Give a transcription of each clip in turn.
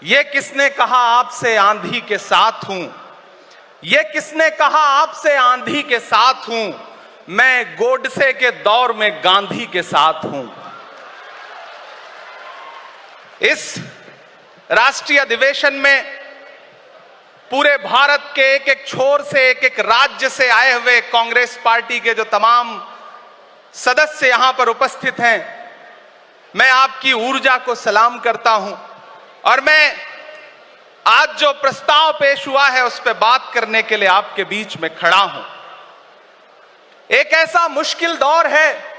ये किसने कहा आपसे आंधी के साथ हूं? ये किसने कहा आपसे आंधी के साथ हूं? मैं गोडसे के दौर में गांधी के साथ हूं। इस राष्ट्रीय अधिवेशन में पूरे भारत के एक एक छोर से, एक एक राज्य से आए हुए कांग्रेस पार्टी के जो तमाम सदस्य यहां पर उपस्थित हैं, मैं आपकी ऊर्जा को सलाम करता हूं और मैं आज जो प्रस्ताव पेश हुआ है उस पर बात करने के लिए आपके बीच में खड़ा हूं। एक ऐसा मुश्किल दौर है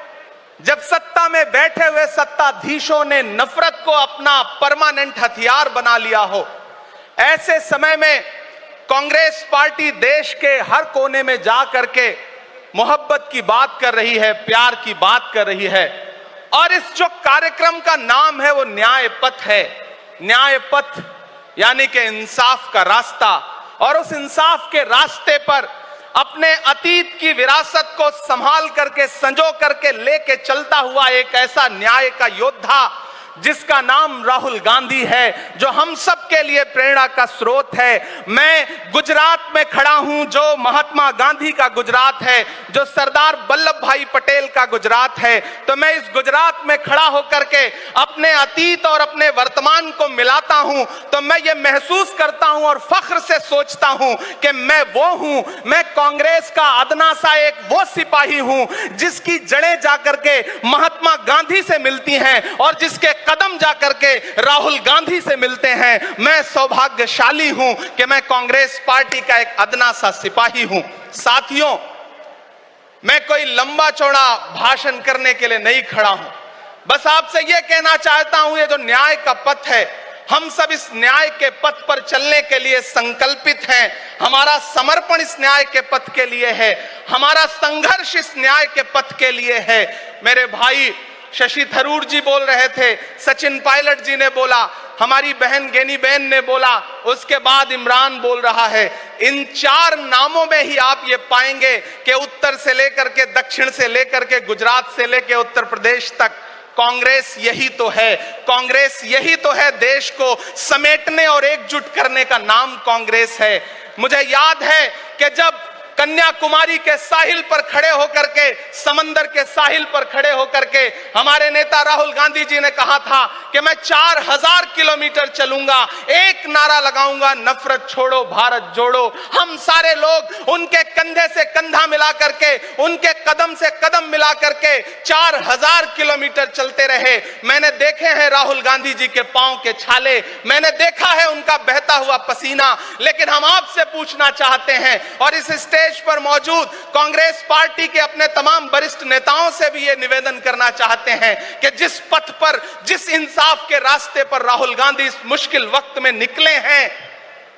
जब सत्ता में बैठे हुए सत्ताधीशों ने नफरत को अपना परमानेंट हथियार बना लिया हो। ऐसे समय में कांग्रेस पार्टी देश के हर कोने में जा करके मोहब्बत की बात कर रही है, प्यार की बात कर रही है और इस जो कार्यक्रम का नाम है वो न्याय पथ है। न्याय पथ यानी कि इंसाफ का रास्ता, और उस इंसाफ के रास्ते पर अपने अतीत की विरासत को संभाल करके, संजो करके लेके चलता हुआ एक ऐसा न्याय का योद्धा जिसका नाम राहुल गांधी है, जो हम सब के लिए प्रेरणा का स्रोत है। मैं गुजरात में खड़ा हूं, जो महात्मा गांधी का गुजरात है, जो सरदार वल्लभ भाई पटेल का गुजरात है। तो मैं इस गुजरात में खड़ा होकर के अपने अतीत और अपने वर्तमान को मिलाता हूं तो मैं ये महसूस करता हूं और फख्र से सोचता हूं कि मैं वो हूं, मैं कांग्रेस का अदना सा एक वो सिपाही हूं जिसकी जड़ें जाकर के महात्मा गांधी से मिलती हैं और जिसके कदम जाकर के राहुल गांधी से मिलते हैं। मैं सौभाग्यशाली हूं कि मैं कांग्रेस पार्टी का एक अदना सा सिपाही हूं। साथियों, मैं कोई लंबा चौड़ा भाषण करने के लिए नहीं खड़ा हूं, बस आपसे यह कहना चाहता हूं, ये जो न्याय का पथ है, हम सब इस न्याय के पथ पर चलने के लिए संकल्पित हैं। हमारा समर्पण इस न्याय के पथ के लिए है, हमारा संघर्ष इस न्याय के पथ के लिए है। मेरे भाई शशि थरूर जी बोल रहे थे, सचिन पायलट जी ने बोला, हमारी बहन गेनी बहन ने बोला, उसके बाद इमरान बोल रहा है। इन चार नामों में ही आप ये पाएंगे कि उत्तर से लेकर के, दक्षिण से लेकर के, गुजरात से लेकर उत्तर प्रदेश तक कांग्रेस यही तो है। कांग्रेस यही तो है, देश को समेटने और एकजुट करने का नाम कांग्रेस है। मुझे याद है कि जब कन्याकुमारी के साहिल पर खड़े होकर के, समंदर के साहिल पर खड़े होकर के हमारे नेता राहुल गांधी जी ने कहा था कि मैं 4000 किलोमीटर चलूंगा, एक नारा लगाऊंगा, नफरत छोड़ो भारत जोड़ो। हम सारे लोग उनके कंधे से कंधा मिला करके, उनके कदम से कदम मिला करके 4000 किलोमीटर चलते रहे। मैंने देखे हैं राहुल गांधी जी के पांव के छाले, मैंने देखा है उनका बहता हुआ पसीना। लेकिन हम आपसे पूछना चाहते हैं और इस स्टेज पर मौजूद कांग्रेस पार्टी के अपने तमाम वरिष्ठ नेताओं से भी ये निवेदन करना चाहते हैं कि जिस पथ पर, जिस इंसाफ के रास्ते पर राहुल गांधी इस मुश्किल वक्त में निकले हैं,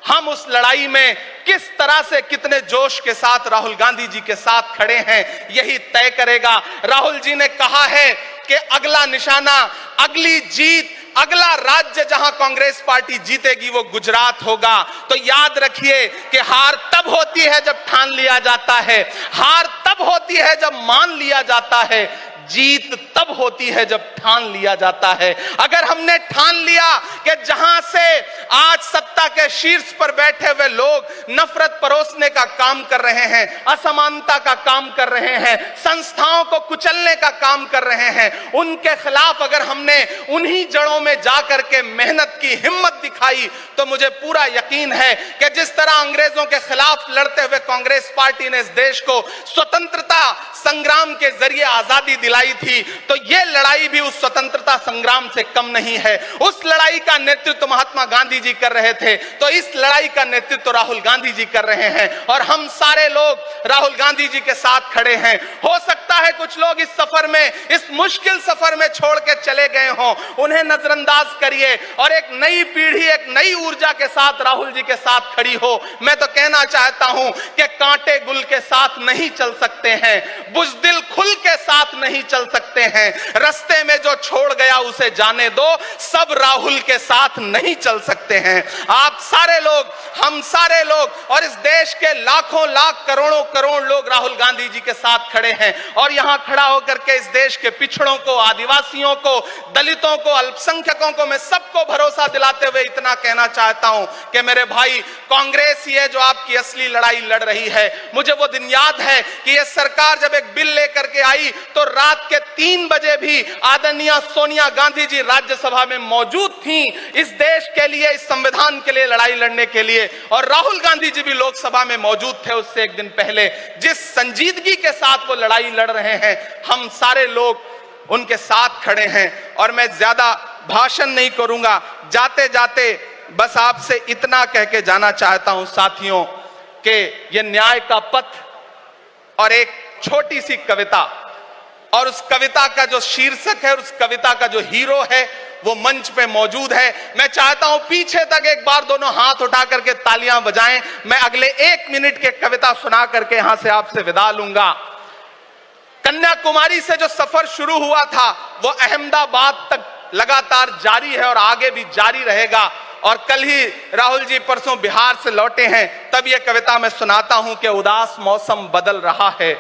हम उस लड़ाई में किस तरह से, कितने जोश के साथ राहुल गांधी जी के साथ खड़े हैं, यही तय करेगा। राहुल जी ने कहा है कि अगला निशाना, अगली जीत, अगला राज्य जहां कांग्रेस पार्टी जीतेगी वो गुजरात होगा। तो याद रखिए कि हार तब होती है जब ठान लिया जाता है, हार तब होती है जब मान लिया जाता है, जीत तब होती है जब ठान लिया जाता है। अगर हमने ठान लिया कि जहां से आज सत्ता के शीर्ष पर बैठे हुए लोग नफरत परोसने का काम कर रहे हैं, असमानता का काम कर रहे हैं, संस्थाओं को कुचलने का काम कर रहे हैं, उनके खिलाफ अगर हमने उन्हीं जड़ों में जाकर के मेहनत की हिम्मत दिखाई तो मुझे पूरा यकीन है कि जिस तरह अंग्रेजों के खिलाफ लड़ते हुए कांग्रेस पार्टी ने इस देश को स्वतंत्रता संग्राम के जरिए आजादी दिलाई थी, तो यह लड़ाई भी उस स्वतंत्रता संग्राम से कम नहीं है। उस लड़ाई का नेतृत्व महात्मा गांधी जी कर रहे थे, तो इस लड़ाई का नेतृत्व राहुल गांधी जी कर रहे हैं और हम सारे लोग राहुल गांधी जी के साथ खड़े हैं। हो सकता है कुछ लोग इस सफर में, इस मुश्किल सफर में छोड़ के चले गए हों, उन्हें नजरअंदाज करिए और एक नई पीढ़ी, एक नई ऊर्जा के साथ राहुल जी के साथ खड़ी हो। मैं तो कहना चाहता हूं कि कांटे गुल के साथ नहीं चल सकते हैं, बुज़दिल खुल के साथ नहीं चल सकते हैं। रास्ते में जो छोड़ गया उसे जाने दो, सब राहुल के साथ नहीं चल सकते। सकते हैं। आप सारे लोग, हम सारे लोग और इस देश के लाखों लाख करोड़ों करोड़ लोग राहुल गांधी जी के साथ खड़े हैं। और यहां खड़ा होकर के इस देश के पिछड़ों को, आदिवासियों को, दलितों को, अल्पसंख्यकों को मैं सबको भरोसा दिलाते हुए इतना कहना चाहता हूं कि मेरे भाई, कांग्रेस ही है जो आपकी असली लड़ाई लड़ रही है। मुझे वो दिन याद है कि यह सरकार जब एक बिल लेकर के आई तो रात के 3 बजे भी आदरणीय सोनिया गांधी जी राज्यसभा में मौजूद थी इस देश के लिए, इस संविधान के लिए लड़ाई लड़ने के लिए। और राहुल गांधी जी भी लोकसभा में मौजूद थे उससे एक दिन पहले। जिस संजीदगी के साथ वो लड़ाई लड़ रहे हैं, हम सारे लोग उनके साथ खड़े हैं। और मैं ज्यादा भाषण नहीं करूंगा, जाते जाते बस आपसे इतना कह के जाना चाहता हूं साथियों कि यह न्याय का पथ और एक छोटी सी कविता, और उस कविता का जो शीर्षक है, उस कविता का जो हीरो है वो मंच पे मौजूद है। मैं चाहता हूं पीछे तक एक बार दोनों हाथ उठा करके तालियां बजाएं। मैं अगले 1 मिनट के कविता सुना करके यहां से आपसे विदा लूंगा। कन्याकुमारी से जो सफर शुरू हुआ था वो अहमदाबाद तक लगातार जारी है और आगे भी जारी रहेगा। और कल ही राहुल जी परसों बिहार से लौटे हैं, तब यह कविता मैं सुनाता हूं कि उदास मौसम बदल रहा है,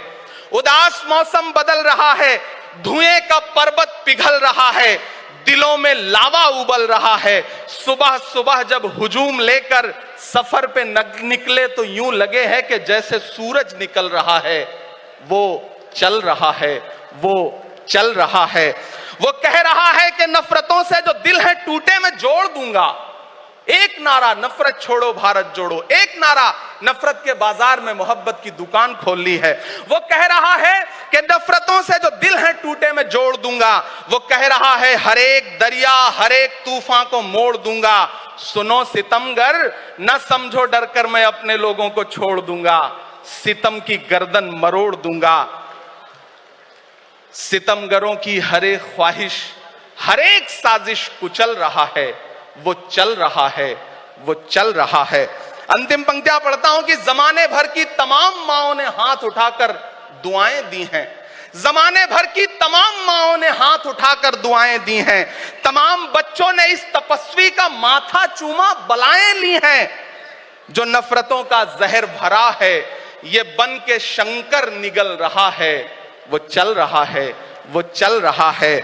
उदास मौसम बदल रहा है, धुएं का पर्वत पिघल रहा है, दिलों में लावा उबल रहा है। सुबह सुबह जब हुजूम लेकर सफर पे निकले तो यूं लगे है कि जैसे सूरज निकल रहा है। वो चल रहा है, वो चल रहा है। वो कह रहा है कि नफरतों से जो दिल है टूटे मैं जोड़ दूंगा। एक नारा नफरत छोड़ो भारत जोड़ो, एक नारा नफरत के बाजार में मोहब्बत की दुकान खोल ली है। वो कह रहा है कि नफरतों से जो दिल है टूटे मैं जोड़ दूंगा। वो कह रहा है हर एक दरिया हर एक तूफान को मोड़ दूंगा। सुनो सितमगर न समझो डर कर मैं अपने लोगों को छोड़ दूंगा, सितम की गर्दन मरोड़ दूंगा। सितमगरों की हर एक ख्वाहिश हर एक साजिश कुचल रहा है, वो चल रहा है, वो चल रहा है। अंतिम पंक्तियां पढ़ता हूं कि जमाने भर की तमाम माओं ने हाथ उठाकर दुआएं दी हैं, जमाने भर की तमाम माओं ने हाथ उठाकर दुआएं दी हैं, तमाम बच्चों ने इस तपस्वी का माथा चूमा बलाएं ली हैं। जो नफरतों का जहर भरा है ये बन के शंकर निगल रहा है, वो चल रहा है, वो चल रहा है।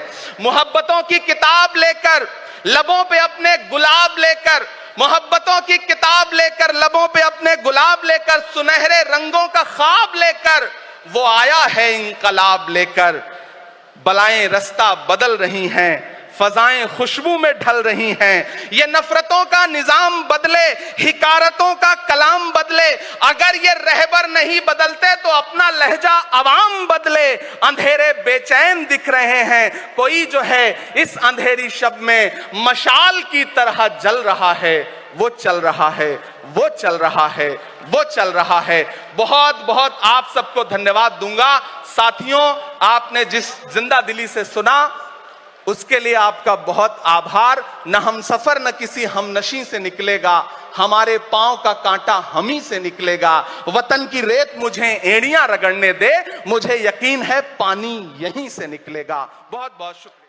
मोहब्बतों की किताब लेकर लबों पे अपने गुलाब लेकर, मोहब्बतों की किताब लेकर लबों पे अपने गुलाब लेकर, सुनहरे रंगों का ख्वाब लेकर वो आया है इंकलाब लेकर। बलाएं रास्ता बदल रही हैं, फजाएं खुशबू में ढल रही हैं। ये नफरतों का निजाम बदले, हिकारतों का कलाम बदले। अगर ये रहबर नहीं बदलते तो अपना लहजा अवाम बदले। अंधेरे बेचैन दिख रहे हैं, कोई जो है इस अंधेरी शब में मशाल की तरह जल रहा है। वो चल रहा है, वो चल रहा है, वो चल रहा है। बहुत बहुत आप सबको धन्यवाद दूंगा। साथियों, आपने जिस जिंदा दिली से सुना उसके लिए आपका बहुत आभार। न हम सफर न किसी हमनशी से निकलेगा, हमारे पांव का कांटा हम ही से निकलेगा। वतन की रेत मुझे एड़ियां रगड़ने दे, मुझे यकीन है पानी यहीं से निकलेगा। बहुत बहुत शुक्रिया।